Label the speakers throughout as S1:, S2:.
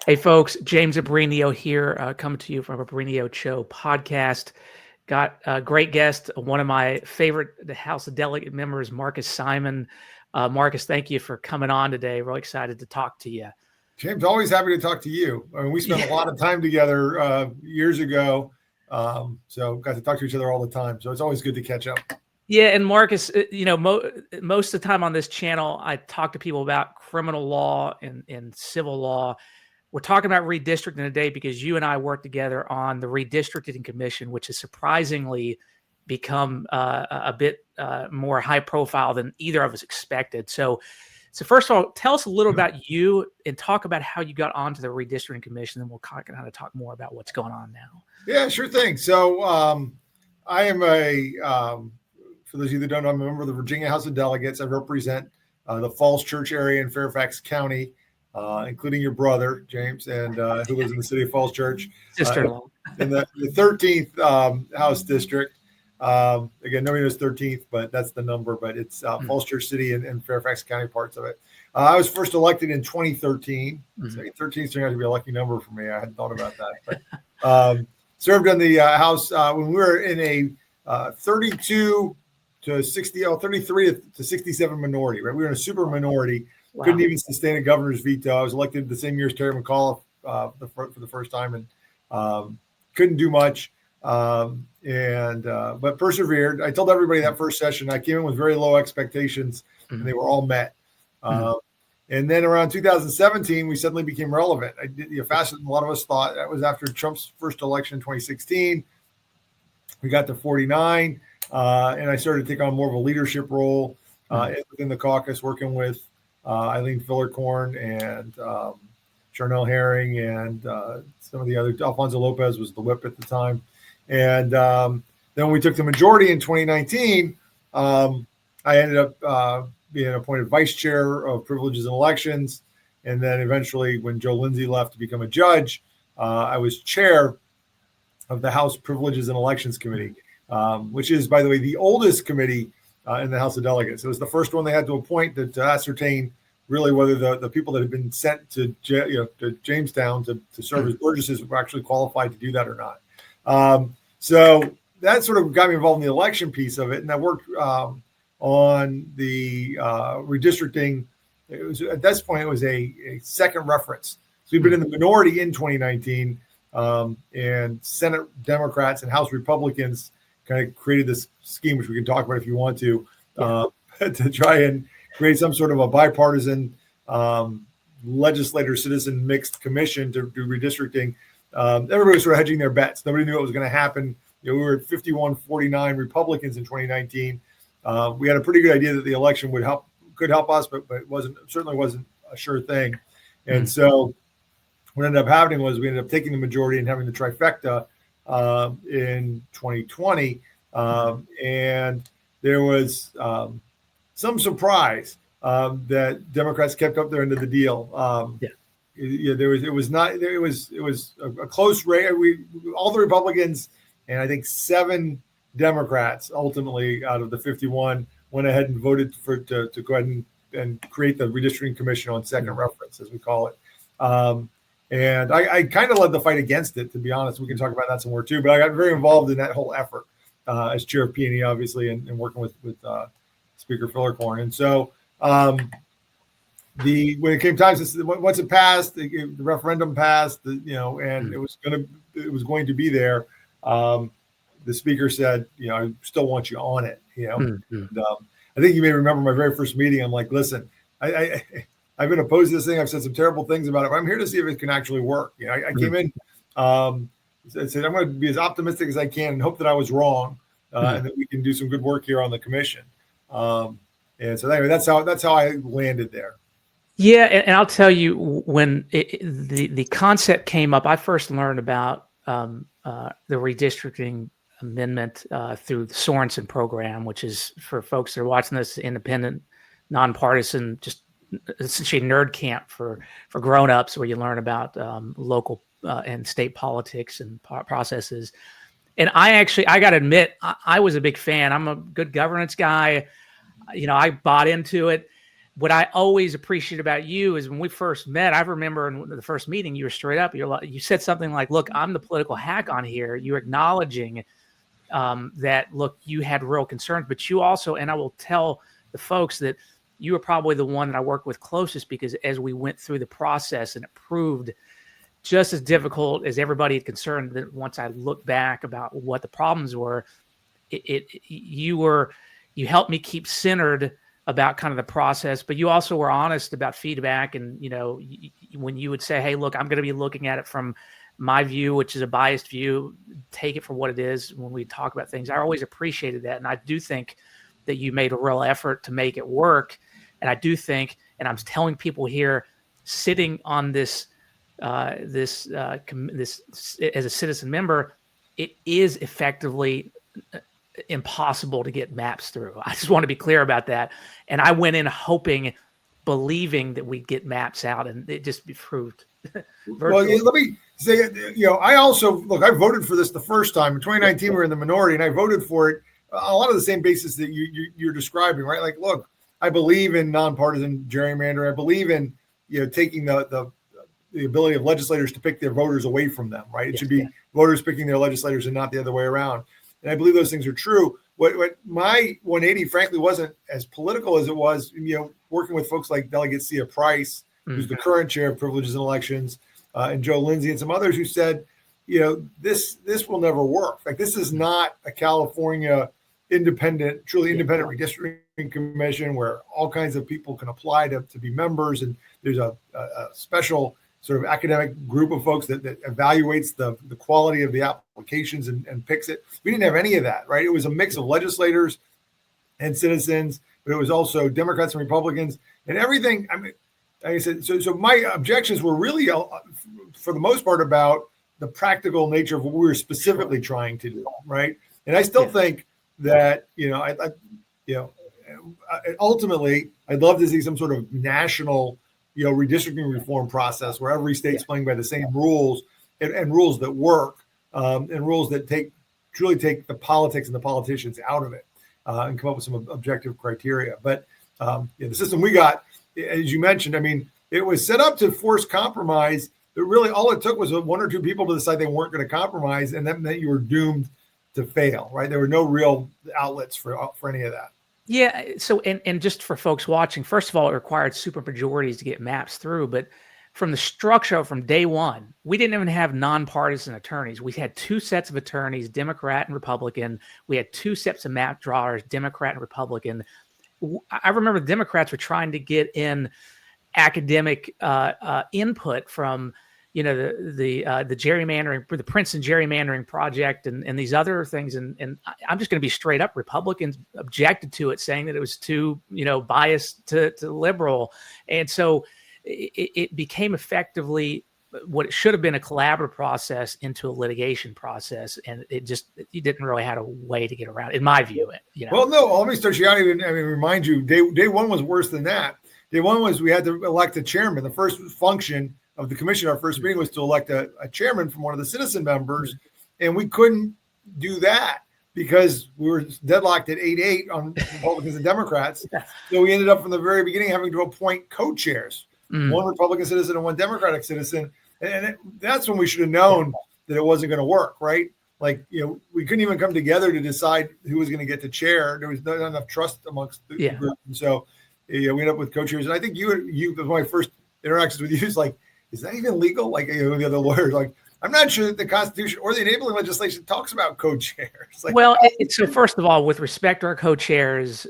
S1: Hey, folks, James Abrinio here, coming to you from Abrinio Show podcast. Got a great guest, one of my favorite the House of Delegate members, Marcus Simon. Marcus, thank you for coming on today. Really excited to talk to you.
S2: James, always happy to talk to you. I mean, we spent a lot of time together years ago, so got to talk to each other all the time. So it's always good to catch up.
S1: Yeah, and Marcus, most of the time on this channel, I talk to people about criminal law and civil law. We're talking about redistricting today because you and I work together on the Redistricting Commission, which has surprisingly become a bit more high profile than either of us expected. So first of all, tell us a little about you and talk about how you got onto the Redistricting Commission, and we'll kind of talk more about what's going on now.
S2: Yeah, sure thing. So I am for those of you that don't know, I'm a member of the Virginia House of Delegates. I represent the Falls Church area in Fairfax County. Including your brother, James, and who lives in the city of Falls Church.
S1: Sister-in-law.
S2: In the 13th House District. Again, nobody knows 13th, but that's the number. But it's Falls Church City and Fairfax County parts of it. I was first elected in 2013. So 13 turned out to be a lucky number for me. I hadn't thought about that. But served in the House when we were in a 32 to 60, 33 to 67 minority, right? We were in a super minority. Wow. Couldn't even sustain a governor's veto. I was elected the same year as Terry McAuliffe for the first time, and couldn't do much. But persevered. I told everybody that first session I came in with very low expectations, and they were all met. And then around 2017, we suddenly became relevant. I did faster than a lot of us thought. That was after Trump's first election in 2016. We got to 49, and I started to take on more of a leadership role within the caucus, working with Eileen Fillercorn and Charnel Herring and some of the other. Alfonso Lopez was the whip at the time. And then when we took the majority in 2019, I ended up being appointed vice chair of privileges and elections. And then eventually when Joe Lindsay left to become a judge, I was chair of the House Privileges and Elections Committee, which is, by the way, the oldest committee in the House of Delegates. It was the first one they had to appoint to ascertain really whether the people that had been sent to Jamestown to serve as burgesses were actually qualified to do that or not. So that sort of got me involved in the election piece of it, and I worked on the redistricting. It was at this point it was a second reference. So we've been in the minority in 2019, and Senate Democrats and House Republicans kind of created this scheme, which we can talk about if you want to try and create some sort of a bipartisan legislator citizen mixed commission to do redistricting. Everybody was sort of hedging their bets. Nobody knew what was going to happen. We were at 51-49 Republicans in 2019. We had a pretty good idea that the election could help us, but it certainly wasn't a sure thing. And so what ended up happening was we ended up taking the majority and having the trifecta in 2020. And there was some surprise that Democrats kept up their end of the deal. It was a close race. All the Republicans and I think 7 Democrats ultimately out of the 51 went ahead and voted to go ahead and create the redistricting commission on second reference, as we call it. And I kind of led the fight against it, to be honest. We can talk about that some more too, but I got very involved in that whole effort as chair of P&E, obviously, and working with Speaker Fillercorn. And so when it came time, once it passed, the referendum passed, and it was going to be there. The speaker said, I still want you on it, And, I think you may remember my very first meeting. I'm like, listen, I've been opposed to this thing. I've said some terrible things about it, but I'm here to see if it can actually work. I came in, said I'm going to be as optimistic as I can and hope that I was wrong, and that we can do some good work here on the commission. And so anyway, that's how I landed there.
S1: Yeah, and I'll tell you, when the concept came up, I first learned about the redistricting amendment through the Sorensen program, which is, for folks that are watching this, independent, nonpartisan, just essentially nerd camp for grown-ups, where you learn about local and state politics and processes. And I got to admit, I was a big fan. I'm a good governance guy. I bought into it. what I always appreciate about you is when we first met, I remember in the first meeting, you were straight up. You said something like, look, I'm the political hack on here. You're acknowledging that, look, you had real concerns, but you also, and I will tell the folks that you were probably the one that I worked with closest, because as we went through the process, and it proved just as difficult as everybody had concerned, that once I look back about what the problems were, you helped me keep centered about kind of the process, but you also were honest about feedback. And, when you would say, hey, look, I'm going to be looking at it from my view, which is a biased view, take it for what it is when we talk about things. I always appreciated that. And I do think that you made a real effort to make it work. And I do think, and I'm telling people here, sitting on this as a citizen member, it is effectively impossible to get maps through. I just want to be clear about that. And I went in believing that we'd get maps out, and it just proved.
S2: Well, let me say, I also, look, I voted for this the first time. In 2019, we were in the minority, and I voted for it a lot of the same basis that you're describing, right? Like, look, I believe in nonpartisan gerrymandering. I believe in, taking the ability of legislators to pick their voters away from them, right? It should be voters picking their legislators and not the other way around. And I believe those things are true. What my 180, frankly, wasn't as political as it was, working with folks like Delegate Price, who's the current chair of Privileges and Elections, and Joe Lindsay and some others who said, this will never work. Like, this is not a California truly independent redistricting commission where all kinds of people can apply to be members. And there's a special sort of academic group of folks that evaluates the quality of the applications and picks it. We didn't have any of that, right? It was a mix of legislators and citizens, but it was also Democrats and Republicans and everything. I mean, like I said, so my objections were really, for the most part, about the practical nature of what we were specifically trying to do, right? And I still think that, ultimately, I'd love to see some sort of national redistricting reform process where every state's playing by the same rules and rules that work, and rules that truly take the politics and the politicians out of it, and come up with some objective criteria. But the system we got, as you mentioned, I mean, it was set up to force compromise, but really all it took was one or two people to decide they weren't going to compromise, and that meant you were doomed to fail, right? There were no real outlets for any of that.
S1: Yeah. So, and just for folks watching, first of all, it required super majorities to get maps through. But from the structure from day one, we didn't even have nonpartisan attorneys. We had two sets of attorneys, Democrat and Republican. We had two sets of map drawers, Democrat and Republican. I remember the Democrats were trying to get in academic input from, the gerrymandering, the Princeton gerrymandering project, and these other things. And I'm just going to be straight up. Republicans objected to it, saying that it was too, biased to liberal. And so it became effectively what it should have been, a collaborative process into a litigation process. And you didn't really have a way to get around, in my view.
S2: Well, no, let me start you out. Remind you, day one was worse than that. Day one was we had to elect a chairman. The first function of the commission, our first meeting, was to elect a chairman from one of the citizen members. And we couldn't do that because we were deadlocked at 8-8 on Republicans and Democrats. So we ended up from the very beginning having to appoint co-chairs, one Republican citizen and one Democratic citizen. And that's when we should have known that it wasn't going to work, right? Like, we couldn't even come together to decide who was going to get the chair. There was not enough trust amongst the group. And so we ended up with co-chairs. And I think you my first interactions with you is like, is that even legal? Like, the other lawyers, like, I'm not sure that the Constitution or the enabling legislation talks about co-chairs. Like,
S1: well, so first of all, with respect to our co-chairs,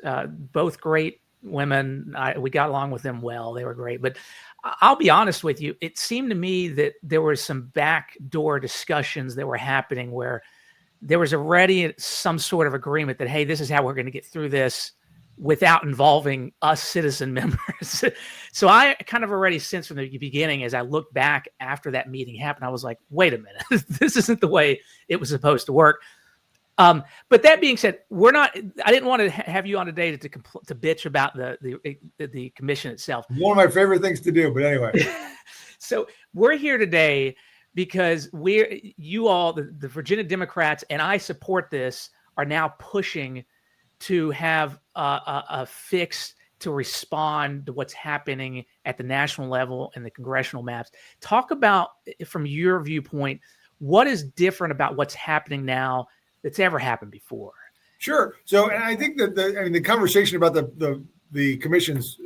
S1: both great women, we got along with them well. They were great. But I'll be honest with you, it seemed to me that there were some backdoor discussions that were happening where there was already some sort of agreement that, hey, this is how we're going to get through this without involving us citizen members. So I kind of already sensed from the beginning, as I looked back after that meeting happened, I was like, wait a minute, this isn't the way it was supposed to work. But that being said, I didn't want to have you on today to bitch about the commission itself.
S2: One of my favorite things to do, but anyway.
S1: So we're here today because you all, the Virginia Democrats, and I support this, are now pushing to have a fixed to respond to what's happening at the national level and the congressional maps. Talk about, from your viewpoint, what is different about what's happening now that's ever happened before?
S2: Sure. So, and I think that the conversation about the commissions,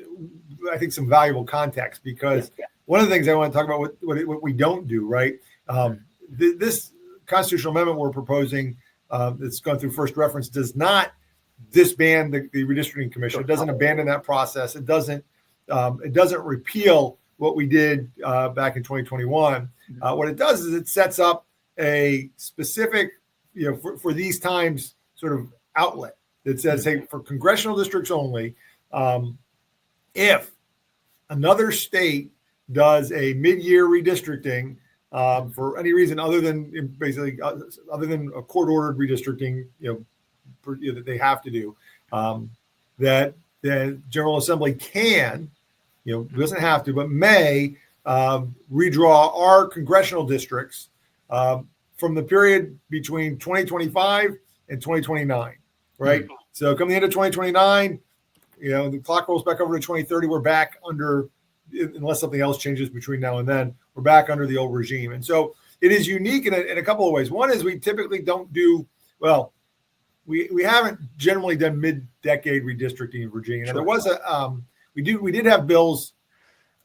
S2: I think some valuable context, because one of the things I want to talk about what we don't do, right? This constitutional amendment we're proposing that's gone through first reference does not disband the redistricting commission. It doesn't abandon that process. It doesn't repeal what we did back in 2021. What it does is it sets up a specific, for these times, sort of outlet that says, hey, for congressional districts only, if another state does a mid-year redistricting for any reason other than basically other than a court-ordered redistricting, that they have to do, that the General Assembly can, doesn't have to, but may redraw our congressional districts from the period between 2025 and 2029, right? Mm-hmm. So come the end of 2029, the clock rolls back over to 2030. We're back under, unless something else changes between now and then, we're back under the old regime. And so it is unique in a couple of ways. One is we typically don't do, we haven't generally done mid-decade redistricting in Virginia. Now, there was we did have bills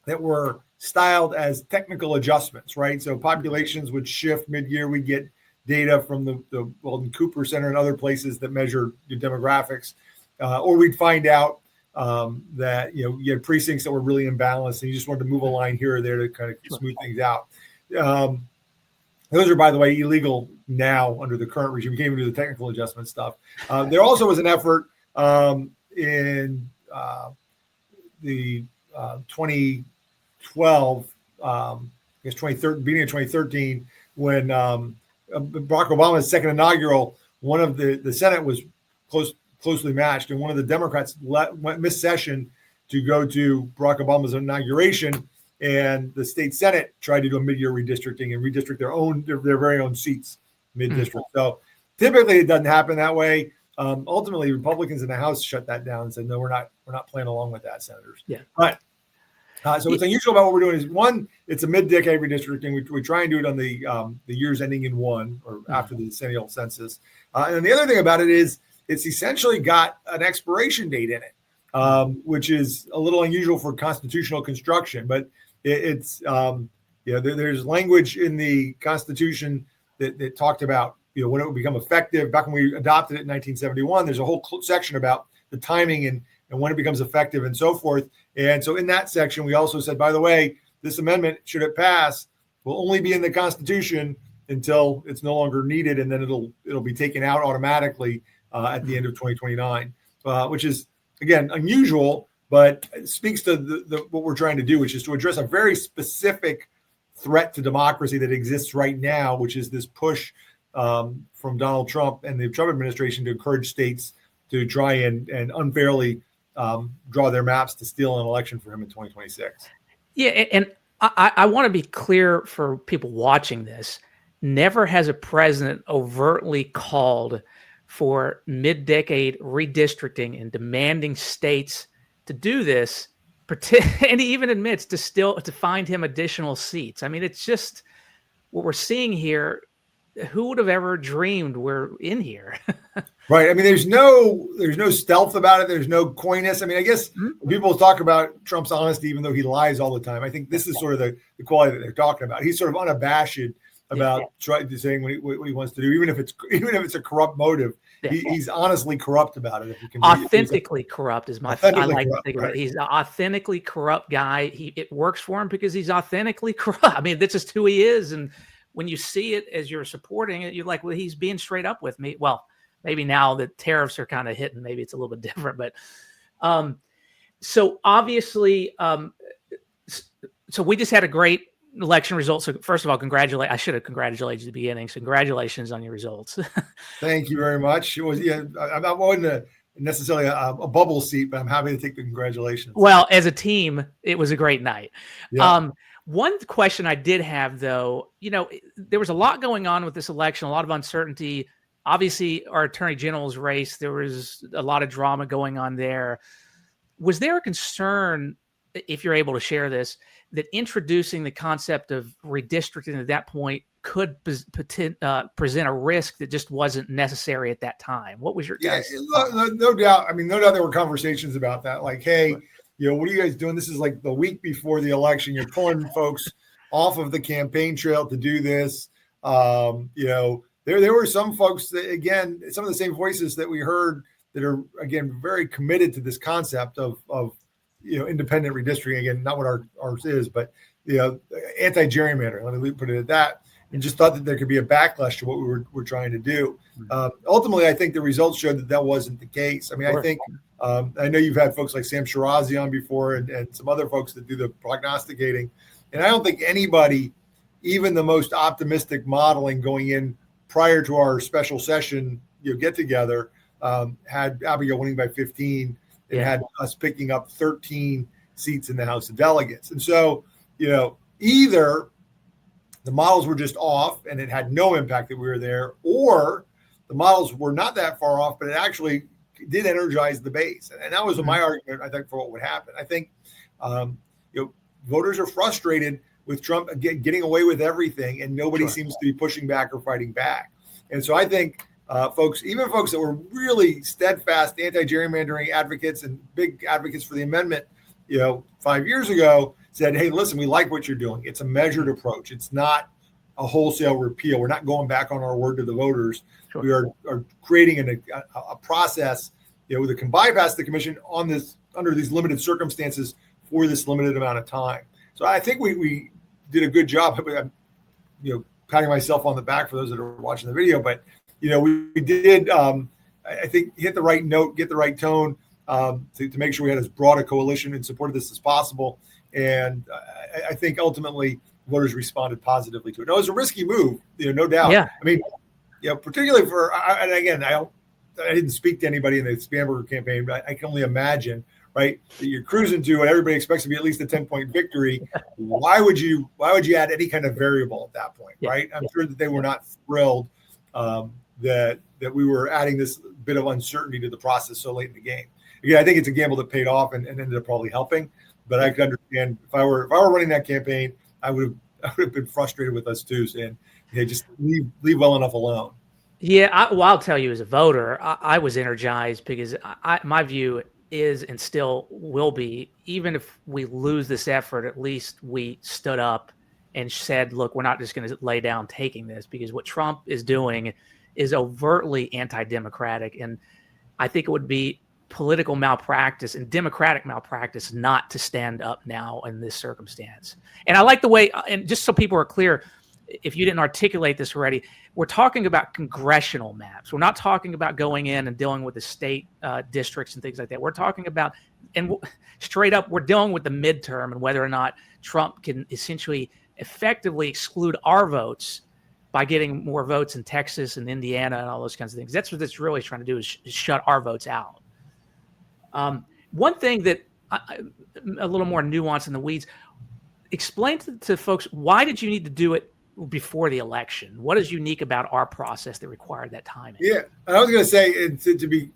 S2: that were styled as technical adjustments, right? So populations would shift mid-year. We get data from the Weldon Cooper Center and other places that measure your demographics, or we'd find out that you had precincts that were really imbalanced, and you just wanted to move a line here or there to kind of smooth things out. Those are, by the way, illegal now under the current regime. We can't even do the technical adjustment stuff. There also was an effort in the 2012, I guess 2013, beginning of 2013, when Barack Obama's second inaugural, one of the Senate was closely matched, and one of the Democrats missed session to go to Barack Obama's inauguration, and the state Senate tried to do a mid-year redistricting and redistrict their very own seats mid-district. Mm-hmm. So typically it doesn't happen that way. Ultimately, Republicans in the House shut that down and said, no, we're not playing along with that, senators.
S1: Yeah.
S2: But so what's unusual about what we're doing is, one, it's a mid-decade redistricting. We try and do it on the years ending in one, or after the decennial census. And the other thing about it is it's essentially got an expiration date in it, which is a little unusual for constitutional construction. But it's there's language in the Constitution that talked about when it would become effective. Back when we adopted it in 1971, there's a whole section about the timing and when it becomes effective and so forth. And so in that section, we also said, by the way, this amendment, should it pass, will only be in the Constitution until it's no longer needed, and then it'll be taken out automatically at the end of 2029, which is, again, unusual, but it speaks to what we're trying to do, which is to address a very specific threat to democracy that exists right now, which is this push from Donald Trump and the Trump administration to encourage states to try and unfairly draw their maps to steal an election for him in 2026.
S1: Yeah, and I want to be clear for people watching this. Never has a president overtly called for mid-decade redistricting and demanding states to do this, and he even admits to find him additional seats. I mean, it's just what we're seeing here. Who would have ever dreamed we're in here?
S2: Right. I mean, there's no stealth about it. There's no coyness. I mean, I guess people talk about Trump's honesty, even though he lies all the time. I think this is sort of the quality that they're talking about. He's sort of unabashed about saying what he wants to do, even if it's a corrupt motive. He's honestly corrupt about it. If you can
S1: authentically corrupt is my. I like to think about it. He's an authentically corrupt guy. It works for him because he's authentically corrupt. I mean, that's just who he is. And when you see it as you're supporting it, you're like, well, he's being straight up with me. Well, maybe now that tariffs are kind of hitting, maybe it's a little bit different. But so obviously, so we just had a great election result. So first of all, I should have congratulated you at the beginning. So congratulations on your results.
S2: Thank you very much. It was, I wasn't necessarily a bubble seat, but I'm happy to take the congratulations.
S1: Well, as a team, it was a great night.
S2: Yeah.
S1: One question I did have, though, there was a lot going on with this election, a lot of uncertainty. Obviously, our attorney general's race, there was a lot of drama going on there. Was there a concern, if you're able to share this, that introducing the concept of redistricting at that point could present a risk that just wasn't necessary at that time? What was your guys'
S2: no doubt. I mean, no doubt there were conversations about that. Like, hey, what are you guys doing? This is like the week before the election. You're pulling folks off of the campaign trail to do this. There were some folks that, again, some of the same voices that we heard that are, again, very committed to this concept of independent redistricting. Again, not what ours is, but anti-gerrymandering. Let me put it at that. And just thought that there could be a backlash to what we were trying to do. Ultimately, I think the results showed that wasn't the case. I mean, I think I know you've had folks like Sam Shirazi on before and some other folks that do the prognosticating. And I don't think anybody, even the most optimistic modeling going in prior to our special session get together, had Abigail winning by 15 and had us picking up 13 seats in the House of Delegates. And so, either the models were just off and it had no impact that we were there, or the models were not that far off, but it actually did energize the base. And that was my argument, I think, for what would happen. I think, voters are frustrated with Trump getting away with everything, and nobody seems to be pushing back or fighting back. And so I think folks that were really steadfast anti-gerrymandering advocates and big advocates for the amendment, 5 years ago, said, hey, listen, we like what you're doing. It's a measured approach. It's not a wholesale repeal. We're not going back on our word to the voters. Sure. We are creating a process that can bypass the commission under these limited circumstances for this limited amount of time. So I think we did a good job. Patting myself on the back for those that are watching the video, but we did, I think, hit the right note, get the right tone to make sure we had as broad a coalition in support of this as possible. And I think ultimately voters responded positively to it. Now, it was a risky move, no doubt. Yeah. I mean, particularly and again, I didn't speak to anybody in the Spanberger campaign, but I can only imagine, right, that you're cruising to what everybody expects to be at least a 10-point victory. Why would you add any kind of variable at that point, right? I'm sure that they were not thrilled that we were adding this bit of uncertainty to the process so late in the game. Again, I think it's a gamble that paid off and ended up probably helping. But I could understand if I were running that campaign, I would have been frustrated with us too, saying, "Hey, just leave well enough alone."
S1: Yeah, I'll tell you, as a voter, I was energized because my view is, and still will be, even if we lose this effort, at least we stood up and said, "Look, we're not just going to lay down taking this," because what Trump is doing is overtly anti-democratic, and I think it would be political malpractice and democratic malpractice not to stand up now in this circumstance. And I like the way, and just so people are clear, if you didn't articulate this already, we're talking about congressional maps. We're not talking about going in and dealing with the state districts and things like that. We're talking about, and straight up, we're dealing with the midterm and whether or not Trump can essentially effectively exclude our votes by getting more votes in Texas and Indiana and all those kinds of things. That's what it's really trying to do, is shut our votes out. One thing that a little more nuance in the weeds, explain to folks, why did you need to do it before the election? What is unique about our process that required that timing?
S2: Yeah, I was going to say, to be,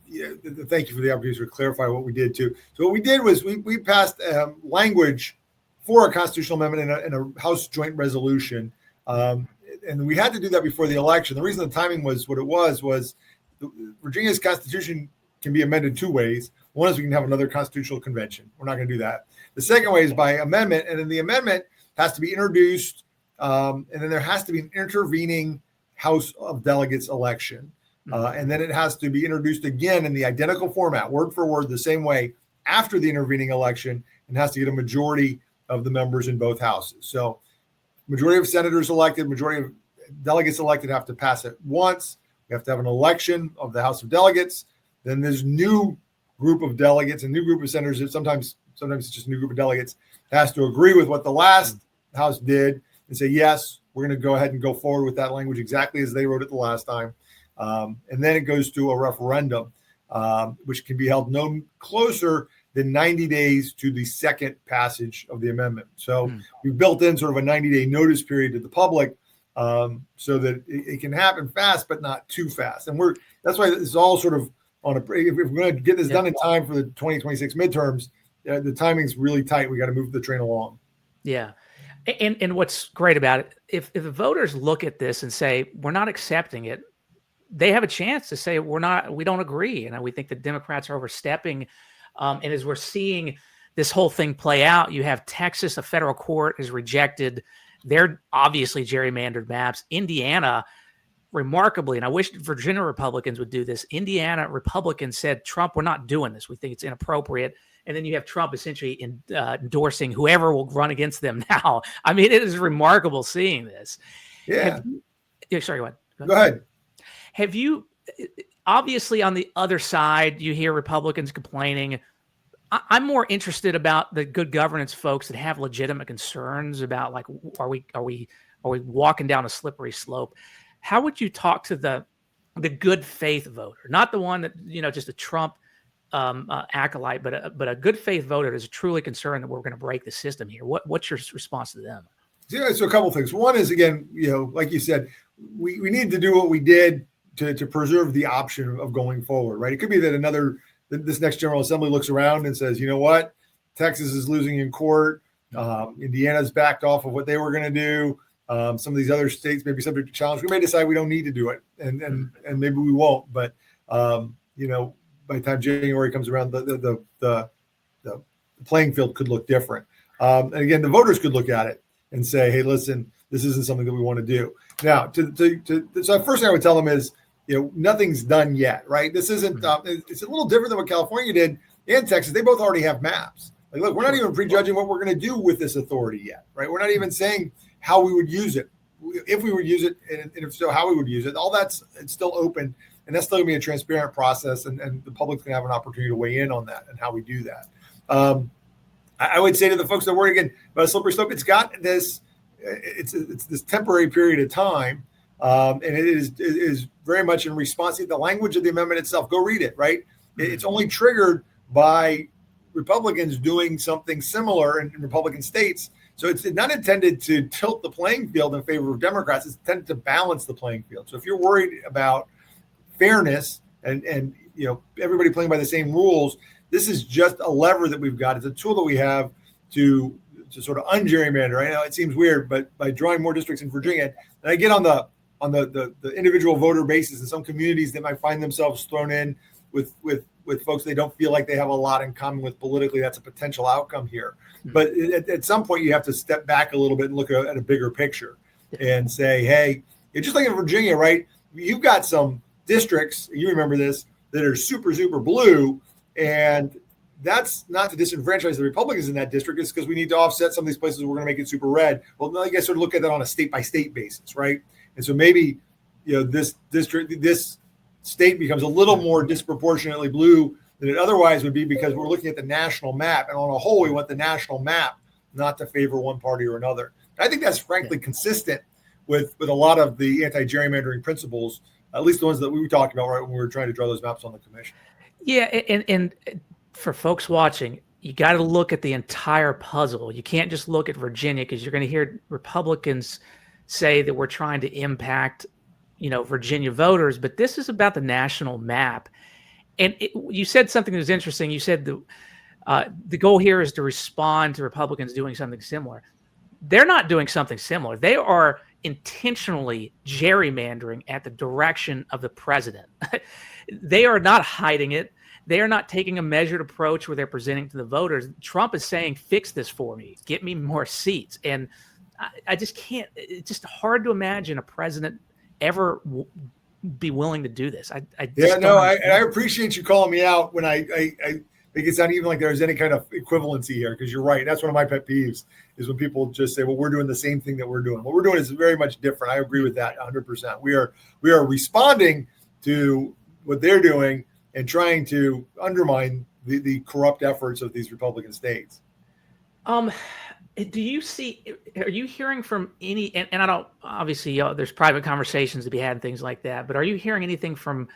S2: thank you for the opportunity to clarify what we did too. So what we did was we passed language for a constitutional amendment in a House joint resolution. And we had to do that before the election. The reason the timing was what it was Virginia's constitution can be amended two ways. One is we can have another constitutional convention. We're not going to do that. The second way is by amendment, and then the amendment has to be introduced, and then there has to be an intervening House of Delegates election, and then it has to be introduced again in the identical format, word for word, the same way after the intervening election, and has to get a majority of the members in both houses. So majority of senators elected, majority of delegates elected have to pass it once. We have to have an election of the House of Delegates. Then there's new group of delegates, a new group of senators. Sometimes it's just a new group of delegates has to agree with what the last House did and say, yes, we're going to go ahead and go forward with that language exactly as they wrote it the last time. And then it goes to a referendum, which can be held no closer than 90 days to the second passage of the amendment. So we built in sort of a 90-day notice period to the public so that it can happen fast, but not too fast. And that's why this is all sort of if we're going to get this done in time for the 2026 midterms, the timing's really tight. We got to move the train along.
S1: Yeah. And what's great about it, if the voters look at this and say, we're not accepting it, they have a chance to say, we don't agree. And we think the Democrats are overstepping. And as we're seeing this whole thing play out, you have Texas, a federal court has rejected their obviously gerrymandered maps. Indiana, remarkably, and I wish Virginia Republicans would do this, Indiana Republicans said, Trump, we're not doing this. We think it's inappropriate. And then you have Trump essentially endorsing whoever will run against them now. I mean, it is remarkable seeing this.
S2: Yeah.
S1: Sorry, go ahead.
S2: Go ahead.
S1: Have you, obviously on the other side, you hear Republicans complaining. I'm more interested about the good governance folks that have legitimate concerns about, like, are we walking down a slippery slope? How would you talk to the good faith voter, not the one that, just a Trump acolyte, but a good faith voter is truly concerned that we're going to break the system here? What's your response to them?
S2: Yeah, so a couple of things. One is, again, like you said, we need to do what we did to preserve the option of going forward, right? It could be that this next General Assembly looks around and says, you know what, Texas is losing in court. Indiana's backed off of what they were going to do. Some of these other states may be subject to challenge. We may decide we don't need to do it, and maybe we won't. But by the time January comes around, the playing field could look different. And again, the voters could look at it and say, hey, listen, this isn't something that we want to do. Now, so the first thing I would tell them is, nothing's done yet, right? This isn't, it's a little different than what California did and Texas. They both already have maps. Like, look, we're not even prejudging what we're going to do with this authority yet, right? We're not even saying how we would use it, if we would use it, and if so, how we would use it. All it's still open, and that's still going to be a transparent process, and the public's going to have an opportunity to weigh in on that and how we do that. I would say to the folks that worry again about a slippery slope, it's got this, it's this temporary period of time, and it is very much in response to the language of the amendment itself. Go read it, right? It's only triggered by Republicans doing something similar in Republican states. So it's not intended to tilt the playing field in favor of Democrats. It's intended to balance the playing field. So if you're worried about fairness and everybody playing by the same rules, this is just a lever that we've got. It's a tool that we have to sort of ungerrymander. I know it seems weird, but by drawing more districts in Virginia, and I get on the individual voter basis, in some communities that might find themselves thrown in with folks they don't feel like they have a lot in common with politically. That's a potential outcome here. But at some point, you have to step back a little bit and look at a bigger picture and say, hey, just like in Virginia, right? You've got some districts, you remember this, that are super, super blue. And that's not to disenfranchise the Republicans in that district. It's because we need to offset some of these places we're going to make it super red. Well, now you guys sort of look at that on a state-by-state basis, right? And so maybe this state becomes a little more disproportionately blue than it otherwise would be, because we're looking at the national map, and on a whole, we want the national map not to favor one party or another. I think that's frankly consistent with a lot of the anti-gerrymandering principles, at least the ones that we were talking about right when we were trying to draw those maps on the commission.
S1: Yeah, and for folks watching, you got to look at the entire puzzle. You can't just look at Virginia, because you're going to hear Republicans say that we're trying to impact Virginia voters, but this is about the national map. And you said something that was interesting. You said the goal here is to respond to Republicans doing something similar. They're not doing something similar. They are intentionally gerrymandering at the direction of the president. They are not hiding it. They are not taking a measured approach where they're presenting to the voters. Trump is saying, fix this for me. Get me more seats. And I just can't. It's just hard to imagine a president ever be willing to do this. I appreciate you calling me out when I think it's not even like there's any kind of equivalency here, because you're right. That's one of my pet peeves, is when people just say, well, we're doing the same thing that we're doing. What we're doing is very much different. I agree with that 100%. We are responding to what they're doing and trying to undermine the corrupt efforts of these Republican states. Do you see, are you hearing from any, and I don't, obviously there's private conversations to be had and things like that, but are you hearing anything from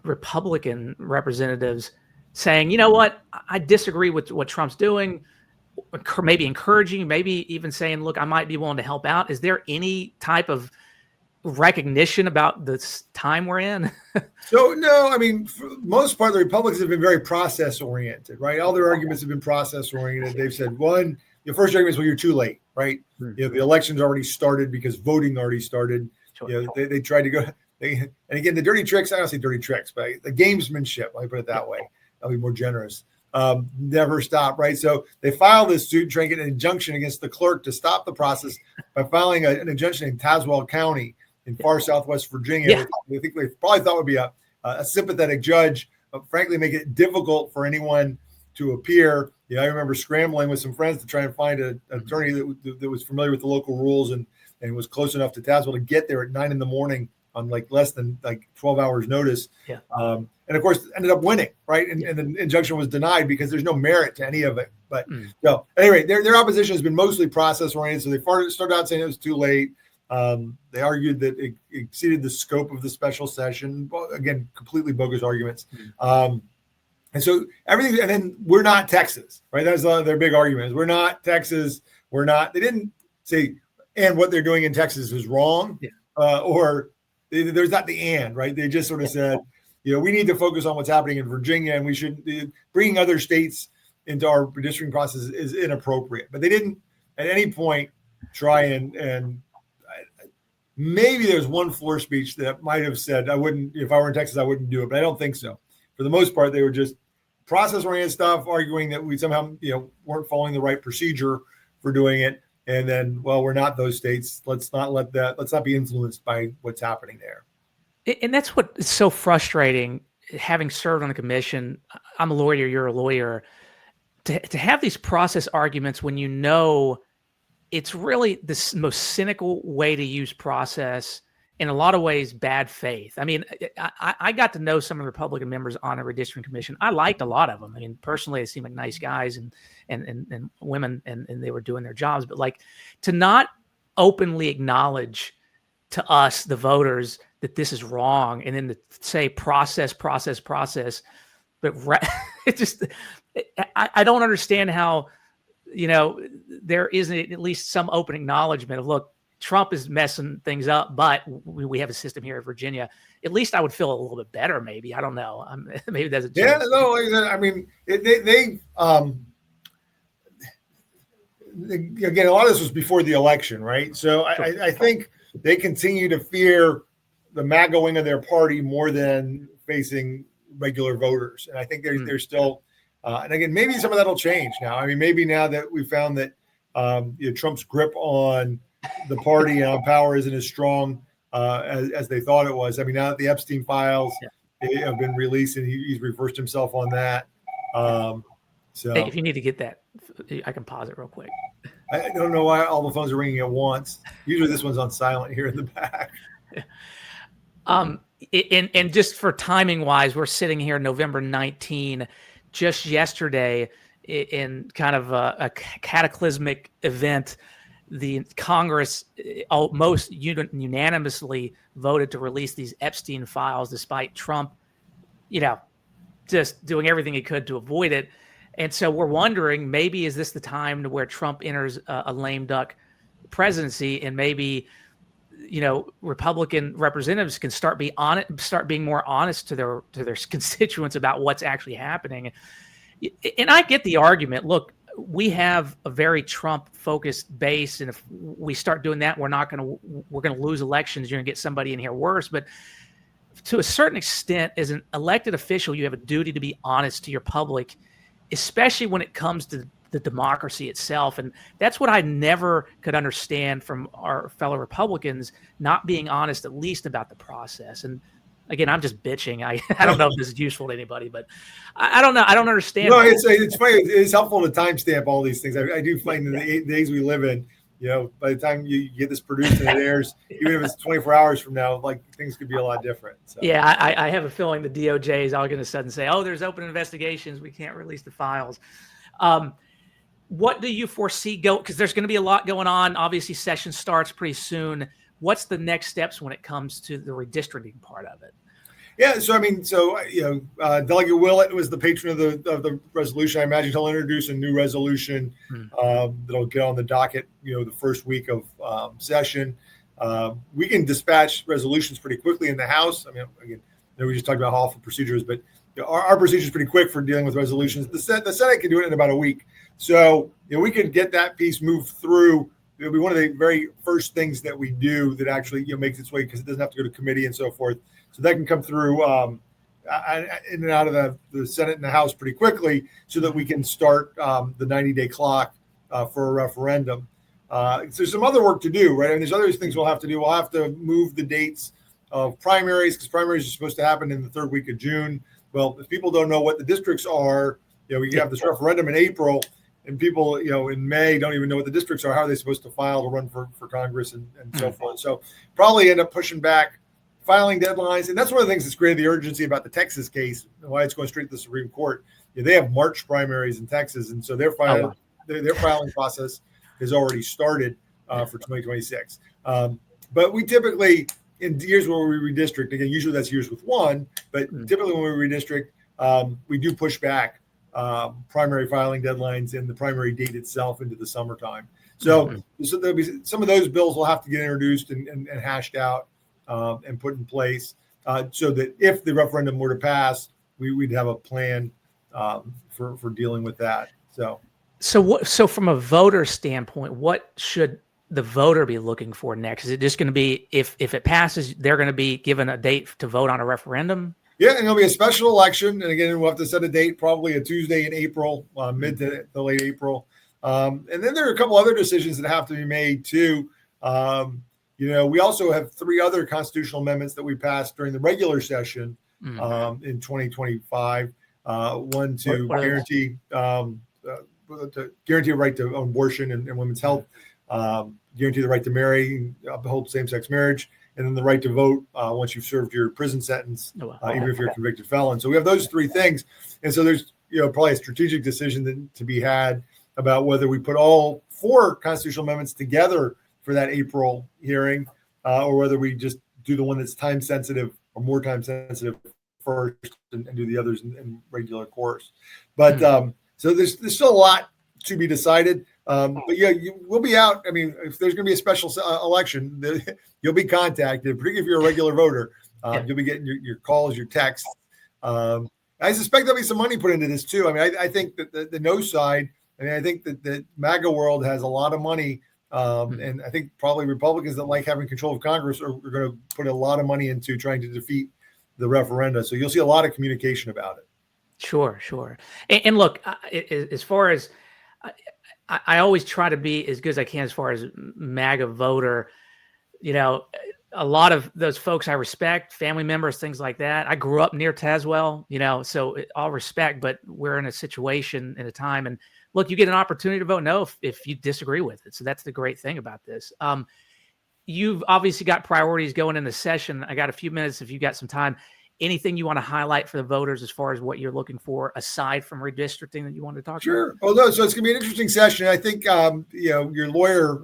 S1: Republican representatives saying, you know what, I disagree with what Trump's doing, maybe encouraging, maybe even saying, look, I might be willing to help out? Is there any type of recognition about this time we're in?
S2: So, no, I mean, for the most part, the Republicans have been very process-oriented, right? All their arguments have been process-oriented. They've said, one, the first argument is, well, you're too late, right? The election's already started because voting already started. They tried to go – and again, the dirty tricks – I don't say dirty tricks, but the gamesmanship, let me put it that way. I'll be more generous. Never stop, right? So they filed this suit trying to get an injunction against the clerk to stop the process by filing an injunction in Tazewell County in far southwest Virginia. I think they probably thought would be a sympathetic judge, but frankly, make it difficult for anyone to appear. I remember scrambling with some friends to try and find an attorney that was familiar with the local rules and was close enough to Tazewell to get there at 9 a.m. on less than 12 hours notice. And of course ended up winning, right? And the injunction was denied because there's no merit to any of it. But no, anyway, their opposition has been mostly process oriented. So they started out saying it was too late. They argued that it exceeded the scope of the special session. Well, again, completely bogus arguments. And so everything, and then we're not Texas, right? That's their big argument is we're not Texas. We're not, they didn't say, and what they're doing in Texas is wrong, or there's not the and, right? They just sort of said, we need to focus on what's happening in Virginia, and we should bringing other states into our redistricting process is inappropriate. But they didn't at any point try and maybe there's one floor speech that might have said, I wouldn't, if I were in Texas, I wouldn't do it, but I don't think so. For the most part, they were just process-oriented stuff, arguing that we somehow, weren't following the right procedure for doing it. And then, well, we're not those states. Let's not be influenced by what's happening there.
S1: And that's what is so frustrating, having served on a commission. I'm a lawyer, you're a lawyer. To have these process arguments when it's really the most cynical way to use process, in a lot of ways, bad faith. I mean, I got to know some of the Republican members on a redistricting commission. I liked a lot of them. I mean, personally, they seemed like nice guys and women, and they were doing their jobs. But to not openly acknowledge to us, the voters, that this is wrong, and then to say process. But I don't understand how, there isn't at least some open acknowledgement of, look, Trump is messing things up, but we have a system here in Virginia. At least I would feel a little bit better. Maybe, I don't know. Maybe there's a chance.
S2: Yeah, no. I mean, again, a lot of this was before the election, right? So I think they continue to fear the MAGA wing of their party more than facing regular voters, and I think they're still. And again, maybe some of that will change now. I mean, maybe now that we found that Trump's grip on the party and on power isn't as strong as they thought it was. I mean, now that the Epstein files have been released and he's reversed himself on that. So
S1: hey, if you need to get that, I can pause it real quick.
S2: I don't know why all the phones are ringing at once. Usually this one's on silent here in the back.
S1: And just for timing wise, we're sitting here November 19, just yesterday, in kind of a cataclysmic event. The Congress almost unanimously voted to release these Epstein files, despite Trump, just doing everything he could to avoid it. And so we're wondering, maybe is this the time to where Trump enters a lame duck presidency, and maybe Republican representatives can start being more honest to their constituents about what's actually happening. And I get the argument. Look, we have a very Trump-focused base, and if we start doing that, we're going to lose elections. You're going to get somebody in here worse. But to a certain extent, as an elected official, you have a duty to be honest to your public, especially when it comes to the democracy itself. And that's what I never could understand from our fellow Republicans, not being honest at least about the process. And again, I'm just bitching. I don't know if this is useful to anybody, but I don't know. I don't understand.
S2: No, it's funny. It's helpful to timestamp all these things. I do find in the days we live in, by the time you get this produced and it airs, even if it's 24 hours from now, things could be a lot different. So.
S1: Yeah, I have a feeling the DOJ is all going to suddenly say, oh, there's open investigations, we can't release the files. What do you foresee because there's going to be a lot going on. Obviously, session starts pretty soon. What's the next steps when it comes to the redistricting part of it?
S2: Yeah, Delegate Willett was the patron of the resolution. I imagine he'll introduce a new resolution that'll get on the docket, the first week of session. We can dispatch resolutions pretty quickly in the House. I mean, again, we just talked about lawful procedures, but our procedure is pretty quick for dealing with resolutions. The Senate can do it in about a week. So we can get that piece moved through. It'll be one of the very first things that we do that actually makes its way, because it doesn't have to go to committee and so forth. So that can come through in and out of the Senate and the House pretty quickly, so that we can start the 90-day clock for a referendum. So there's some other work to do, right? I mean, there's other things we'll have to do. We'll have to move the dates of primaries, because primaries are supposed to happen in the third week of June. Well, if people don't know what the districts are, we can have this referendum in April, and people, in May don't even know what the districts are. How are they supposed to file to run for Congress and so forth? So probably end up pushing back filing deadlines. And that's one of the things that's created the urgency about the Texas case, and why it's going straight to the Supreme Court. They have March primaries in Texas, and so their filing process has already started for 2026. But we typically, in years where we redistrict, again, usually that's years with one, but typically when we redistrict, we do push back primary filing deadlines and the primary date itself into the summertime. So there'll be some of those bills will have to get introduced and hashed out and put in place, so that if the referendum were to pass, we'd have a plan for dealing with that.
S1: So from a voter standpoint, what should the voter be looking for next? Is it just going to be, if it passes, they're going to be given a date to vote on a referendum?
S2: Yeah, and there'll be a special election. And again, we'll have to set a date, probably a Tuesday in April, mid to late April. And then there are a couple other decisions that have to be made too. We also have 3 other constitutional amendments that we passed during the regular session in 2025. One to guarantee a right to abortion and women's health, guarantee the right to marry, uphold same-sex marriage, and then the right to vote once you've served your prison sentence, even if you're a convicted felon. So we have those 3 things. And so there's probably a strategic decision to be had about whether we put all 4 constitutional amendments together for that April hearing, or whether we just do the one that's time sensitive or more time sensitive first and do the others in regular course. But so there's still a lot to be decided. But yeah, we'll be out. I mean, if there's going to be a special election, you'll be contacted, particularly if you're a regular voter. You'll be getting your calls, your texts. I suspect there'll be some money put into this too. I mean, I think that the no side, I think that the MAGA world has a lot of money. And I think probably Republicans that like having control of Congress are going to put a lot of money into trying to defeat the referenda. So you'll see a lot of communication about it. Sure.
S1: And look, as far as I always try to be as good as I can as far as MAGA voter, a lot of those folks I respect, family members, things like that. I grew up near Tazewell, so all respect, but we're in a situation in a time, and look, you get an opportunity to vote no if you disagree with it. So that's the great thing about this. You've obviously got priorities going in the session. I got a few minutes if you've got some time. Anything you want to highlight for the voters as far as what you're looking for aside from redistricting that you want to talk about?
S2: Sure. Well, no, so it's going to be an interesting session. I think, your lawyer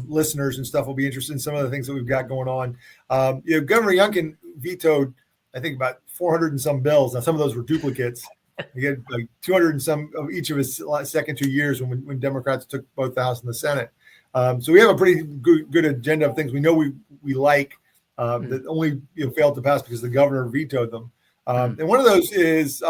S2: listeners and stuff will be interested in some of the things that we've got going on. Governor Youngkin vetoed, I think, about 400 and some bills. Now, some of those were duplicates. He had like 200 and some of each of his second 2 years when Democrats took both the House and the Senate. So we have a pretty good agenda of things we know we like. That only failed to pass because the governor vetoed them. And one of those is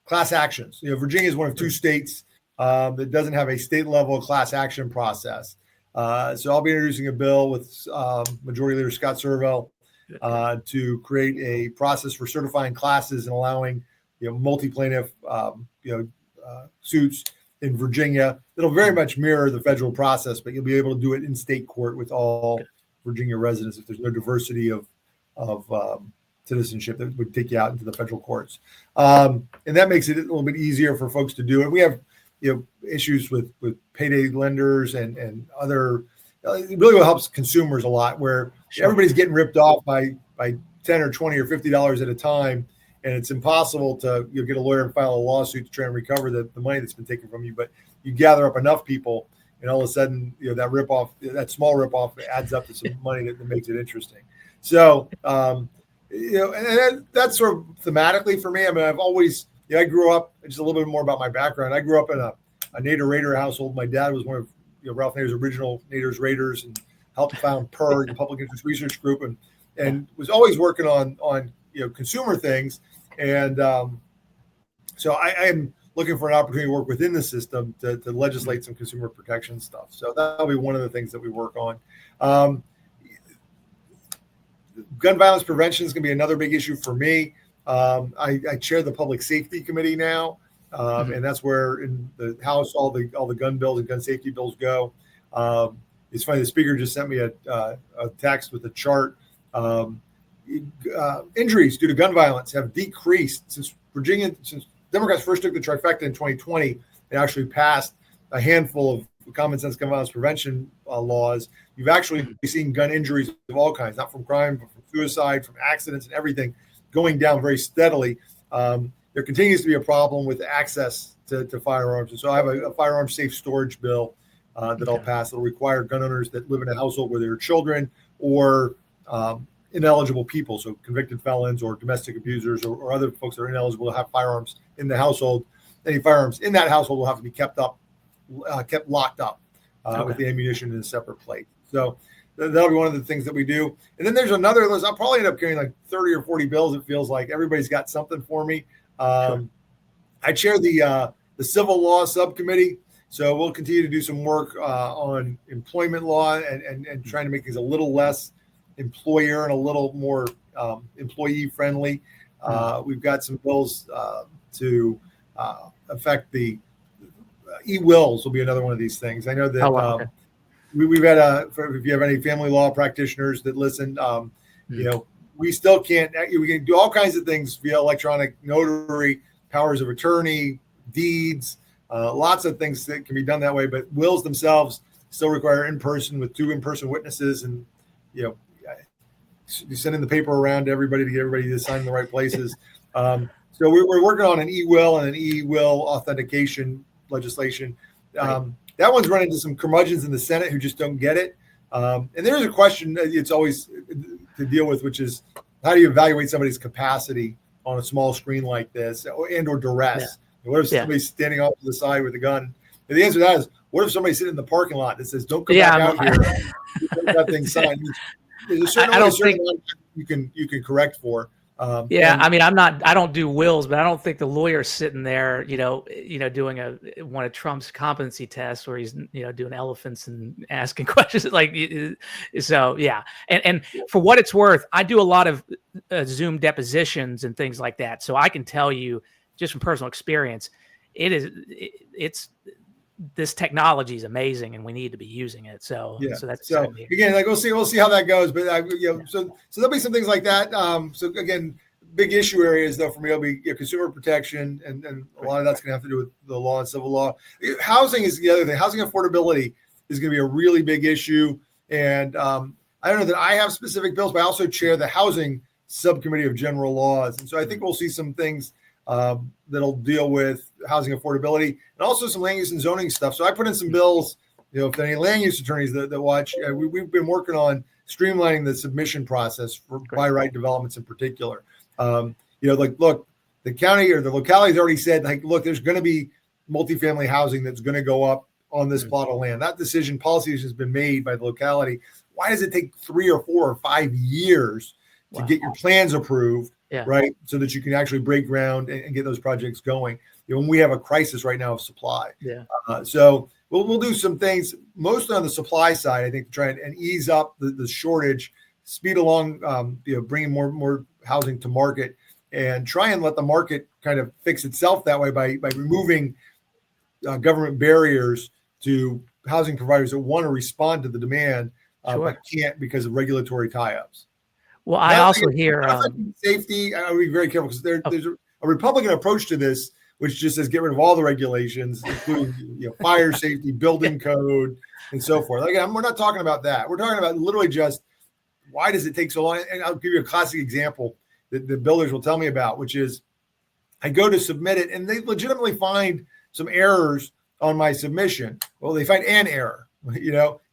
S2: class actions. Virginia is one of 2 states that doesn't have a state level class action process. So I'll be introducing a bill with Majority Leader Scott Servell to create a process for certifying classes and allowing multi-plaintiff suits in Virginia. It'll very much mirror the federal process, but you'll be able to do it in state court with all Virginia residents if there's no diversity of citizenship that would take you out into the federal courts. And that makes it a little bit easier for folks to do it. We have issues with payday lenders and other. It really helps consumers a lot, where everybody's getting ripped off by $10 or $20 or $50 at a time. And it's impossible to get a lawyer and file a lawsuit to try and recover the money that's been taken from you. But you gather up enough people, and all of a sudden, that ripoff, that small ripoff, adds up to some money that makes it interesting. So, and that's sort of thematically for me. I mean, I've always, I grew up, just a little bit more about my background. I grew up in a Nader Raider household. My dad was one of Ralph Nader's original Nader's Raiders, and helped found PER, the Public Interest Research Group, and was always working on consumer things. And so I am looking for an opportunity to work within the system to legislate some consumer protection stuff. So that'll be one of the things that we work on. Gun violence prevention is going to be another big issue for me. I chair the Public Safety Committee now, and that's where in the House all the gun bills and gun safety bills go. It's funny, the speaker just sent me a text with a chart. Injuries due to gun violence have decreased since Democrats first took the trifecta in 2020. They actually passed a handful of common sense gun violence prevention laws. You've actually seen gun injuries of all kinds, not from crime, but from suicide, from accidents and everything, going down very steadily. There continues to be a problem with access to firearms. And so I have a firearm safe storage bill that I'll pass. It'll require gun owners that live in a household where there are children or ineligible people, so convicted felons or domestic abusers or other folks that are ineligible to have firearms in the household. Any firearms in that household will have to be kept locked up with the ammunition in a separate plate. So that'll be one of the things that we do. And then there's another list. I'll probably end up carrying like 30 or 40 bills. It feels like everybody's got something for me. I chair the civil law subcommittee. So we'll continue to do some work on employment law and trying to make things a little less employer and a little more employee friendly. We've got some bills to affect the e-wills will be another one of these things. I know that we've had if you have any family law practitioners that listen, we still can't, we can do all kinds of things via electronic notary, powers of attorney, deeds, lots of things that can be done that way, but wills themselves still require in-person with 2 in-person witnesses, and you sending the paper around to everybody to get everybody to sign in the right places. So we're working on an e-will and an e-will authentication legislation. That one's run into some curmudgeons in the Senate who just don't get it. And there's a question that it's always to deal with, which is how do you evaluate somebody's capacity on a small screen like this and or duress? What if somebody's standing off to the side with a gun? And the answer to that is, what if somebody's sitting in the parking lot that says, don't come back out here? That thing signed. There's a certain amount you can correct for.
S1: I mean, I don't do wills, but I don't think the lawyer's sitting there, doing one of Trump's competency tests where he's, doing elephants and asking questions And for what it's worth, I do a lot of Zoom depositions and things like that. So I can tell you just from personal experience, this technology is amazing and we need to be using it. So that's again, we'll see how that goes. But so there'll be some things like that. So again, big issue areas though for me will be consumer protection, and a lot of that's going to have to do with the law and civil law. Housing is the other thing. Housing affordability is going to be a really big issue. And I don't know that I have specific bills, but I also chair the housing subcommittee of general laws. And so I think we'll see some things that'll deal with housing affordability and also some land use and zoning stuff. So I put in some bills, if there are any land use attorneys that watch, we've been working on streamlining the submission process for by right developments in particular. Look, the county or the locality has already said, look, there's going to be multifamily housing that's going to go up on this plot of land. That policy has been made by the locality. Why does it take 3 or 4 or 5 years to get your plans approved? Right. So that you can actually break ground and get those projects going. When we have a crisis right now of supply. So we'll do some things mostly on the supply side, I think, to try and ease up the shortage, speed along, bringing more housing to market, and try and let the market kind of fix itself that way by removing government barriers to housing providers that want to respond to the demand, but can't because of regulatory tie-ups. Well, I also hear
S2: safety. I would be very careful because there's a Republican approach to this, which just says get rid of all the regulations, including fire safety, building code, and so forth. Again, we're not talking about that. We're talking about literally just why does it take so long? And I'll give you a classic example that the builders will tell me about, which is I go to submit it, and they legitimately find some errors on my submission. Well, they find an error, and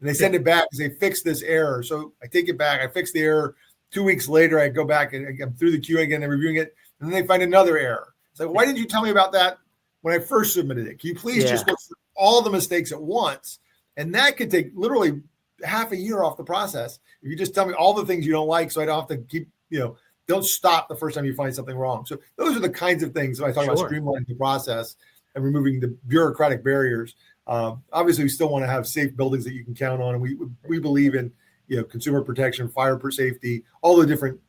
S2: they send it back because they fixed this error. So I take it back. I fix the error. 2 weeks later, I go back and I'm through the queue again. They're reviewing it, and then they find another error. It's like, why didn't you tell me about that when I first submitted it? Can you please just look for all the mistakes at once And that could take literally half a year off the process. If you just tell me all the things you don't like, so I don't have to keep, don't stop the first time you find something wrong. So those are the kinds of things that I talk about streamlining the process and removing the bureaucratic barriers. Obviously, we still want to have safe buildings that you can count on. And we believe in, consumer protection, fire safety, all the different,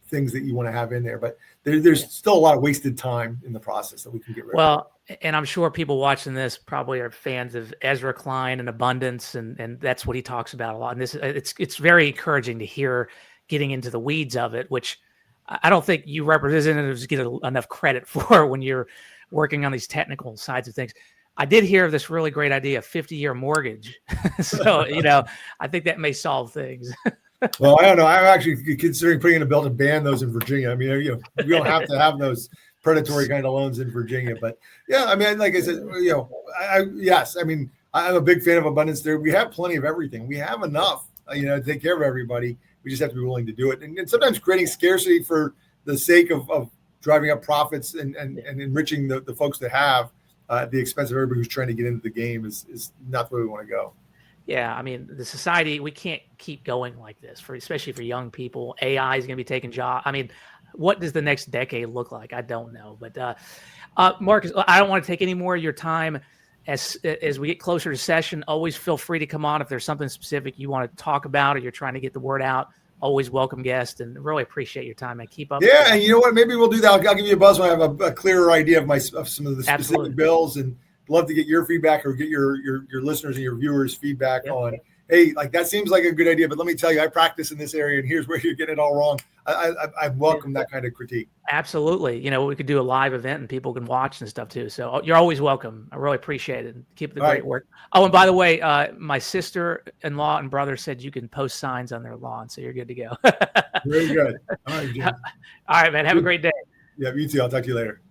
S2: things that you want to have in there. But there's still a lot of wasted time in the process that we can get rid of.
S1: Well, and I'm sure people watching this probably are fans of Ezra Klein and abundance, and that's what he talks about a lot. And it's very encouraging to hear getting into the weeds of it, which I don't think you representatives get enough credit for when you're working on these technical sides of things. I did hear of this really great idea, 50-year mortgage. So, I think that may solve things.
S2: Well, I don't know. I'm actually considering putting in a bill to ban those in Virginia. I mean, we don't have to have those predatory kind of loans in Virginia, but yeah, I mean, like I said, yes, I mean, I'm a big fan of abundance there. We have plenty of everything. We have enough, to take care of everybody. We just have to be willing to do it. And sometimes creating scarcity for the sake of driving up profits and enriching the folks that have at the expense of everybody who's trying to get into the game is not the way we want to go.
S1: Yeah, I mean, the society, we can't keep going like this, especially for young people. AI is going to be taking jobs. I mean, what does the next decade look like? I don't know. But Marcus, I don't want to take any more of your time. As we get closer to session, always feel free to come on if there's something specific you want to talk about or you're trying to get the word out. Always welcome guest, and really appreciate your time, and keep up.
S2: Yeah, and you know what? Maybe we'll do that. I'll give you a buzz when I have a clearer idea of some of the specific bills, and love to get your feedback or get your listeners and your viewers feedback on, hey, like that seems like a good idea, but let me tell you, I practice in this area and here's where you're getting it all wrong. I welcome that kind of critique.
S1: Absolutely. We could do a live event and people can watch and stuff too. So you're always welcome. I really appreciate it. Keep the great work. Oh, and by the way, my sister-in-law and brother said you can post signs on their lawn, so you're good to go.
S2: Very good. All right, Jim.
S1: All right, man. Have a great day.
S2: Yeah, you too. I'll talk to you later.